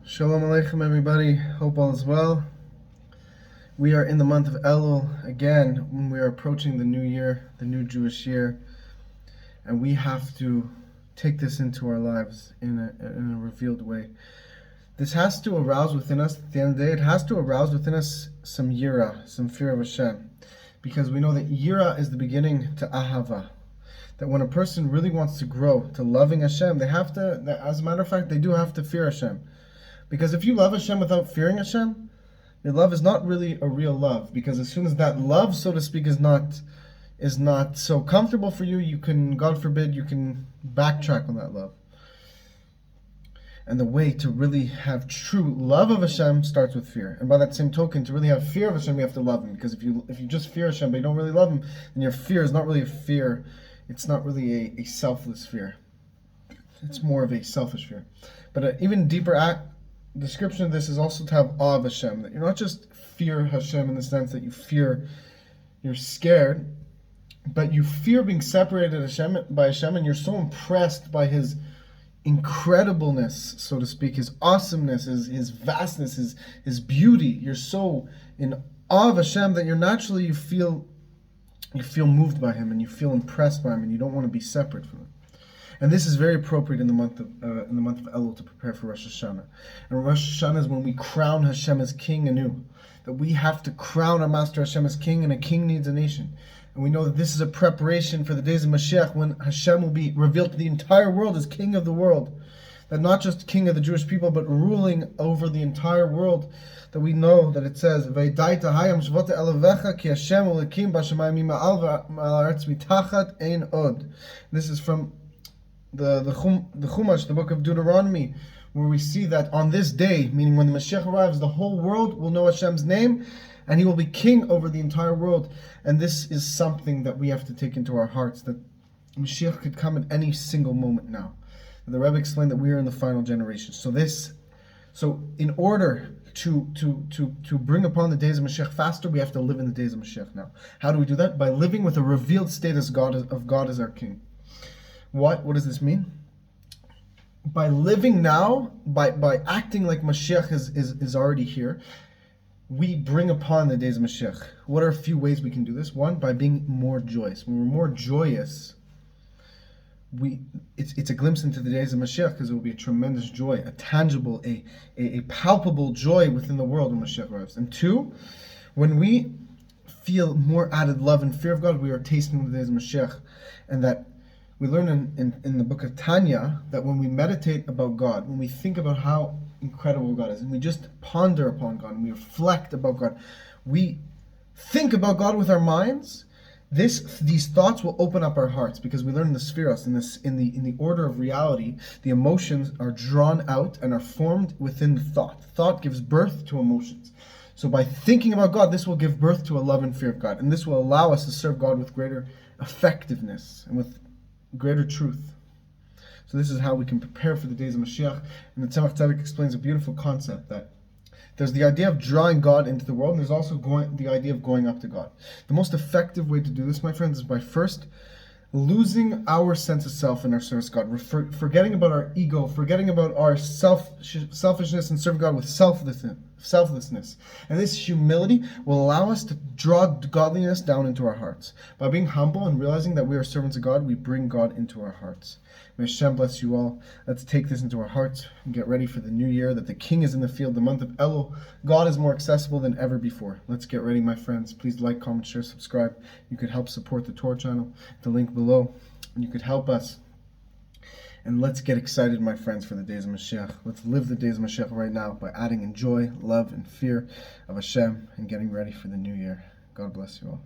Shalom Aleichem, everybody. Hope all is well. We are in the month of Ellul again, when we are approaching the new year, the new Jewish year, and we have to take this into our lives in a revealed way. This has to arouse within us, at the end of the day, it has to arouse within us some yira, some fear of Hashem, because we know that yira is the beginning to ahava. That when a person really wants to grow to loving Hashem, they have to, as a matter of fact, they do have to fear Hashem. Because if you love Hashem without fearing Hashem, your love is not really a real love. Because as soon as that love, so to speak, is not so comfortable for you, you can, God forbid, you can backtrack on that love. And the way to really have true love of Hashem starts with fear. And by that same token, to really have fear of Hashem, you have to love Him. Because if you just fear Hashem but you don't really love Him, then your fear is not really a fear. It's not really a selfless fear. It's more of a selfish fear. But an even deeper description of this is also to have awe of Hashem. That you're not just fear Hashem in the sense that you're scared, but you fear being separated by Hashem, and you're so impressed by His incredibleness, so to speak, His awesomeness, His vastness, His beauty. You're so in awe of Hashem that you feel moved by Him, and you feel impressed by Him, and you don't want to be separate from Him. And this is very appropriate in the month of Ellul to prepare for Rosh Hashanah. And Rosh Hashanah is when we crown Hashem as King anew. That we have to crown our Master Hashem as King, and a king needs a nation. And we know that this is a preparation for the days of Mashiach, when Hashem will be revealed to the entire world as King of the world. That not just King of the Jewish people, but ruling over the entire world. That we know that it says, "V'yidaita hayam shvota elevecha ki Hashem ulekim b'shamayim ma'al v'aretz mitachat ein od." This is from the Chumash, the book of Deuteronomy, where we see that on this day, meaning when the Mashiach arrives, the whole world will know Hashem's name, and He will be king over the entire world. And this is something that we have to take into our hearts, that Mashiach could come at any single moment now. And the Rebbe explained that we are in the final generation. So in order to bring upon the days of Mashiach faster, we have to live in the days of Mashiach now. How do we do that? By living with a revealed state of God as our King. What does this mean? By living now, by acting like Mashiach is already here, we bring upon the days of Mashiach. What are a few ways we can do this? One, by being more joyous. When we're more joyous, it's a glimpse into the days of Mashiach, because it will be a tremendous joy, a tangible, a palpable joy within the world when Mashiach arrives. And two, when we feel more added love and fear of God, we are tasting the days of Mashiach. And that we learn in the book of Tanya that when we meditate about God, when we think about how incredible God is, and we just ponder upon God, and we reflect about God, we think about God with our minds, these thoughts will open up our hearts, because we learn in the spheros, in the order of reality, the emotions are drawn out and are formed within the thought. Thought gives birth to emotions. So by thinking about God, this will give birth to a love and fear of God, and this will allow us to serve God with greater effectiveness and with greater truth. So this is how we can prepare for the days of Mashiach. And the Samech Vov explains a beautiful concept, that there's the idea of drawing God into the world, and there's also the idea of going up to God. The most effective way to do this, my friends, is by first losing our sense of self in our service to God, forgetting about our ego, forgetting about our selfishness, and serving God with selflessness. And this humility will allow us to draw godliness down into our hearts. By being humble and realizing that we are servants of God, we bring God into our hearts. May Hashem bless you all. Let's take this into our hearts and get ready for the new year, that the King is in the field, the month of Ellul. God is more accessible than ever before. Let's get ready, my friends. Please like, comment, share, subscribe. You could help support the Torah channel, the link below, and you could help us. And let's get excited, my friends, for the days of Mashiach. Let's live the days of Mashiach right now by adding in joy, love, and fear of Hashem, and getting ready for the new year. God bless you all.